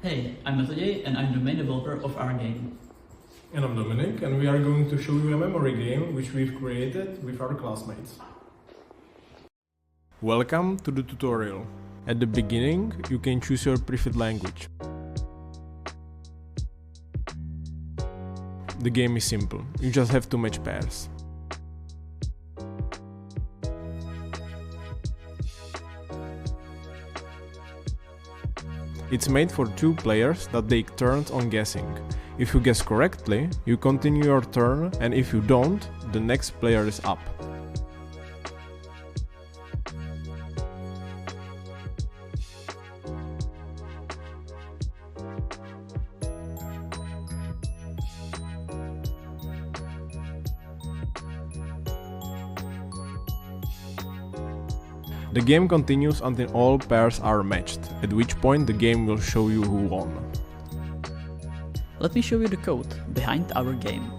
Hey, I'm Matej and I'm the main developer of our game. And I'm Dominic, and we are going to show you a memory game which we've created with our classmates. Welcome to the tutorial. At the beginning, you can choose your preferred language. The game is simple, you just have to match pairs. It's made for 2 players that take turns on guessing. If you guess correctly, you continue your turn, and if you don't, the next player is up. The game continues until all pairs are matched, at which point the game will show you who won. Let me show you the code behind our game.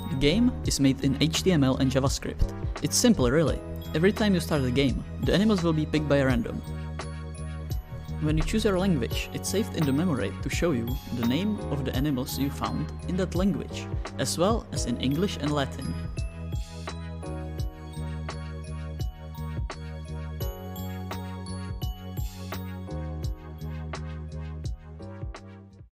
The game is made in HTML and JavaScript. It's simple really. Every time you start the game, the animals will be picked by random. When you choose your language, it's saved in the memory to show you the name of the animals you found in that language, as well as in English and Latin.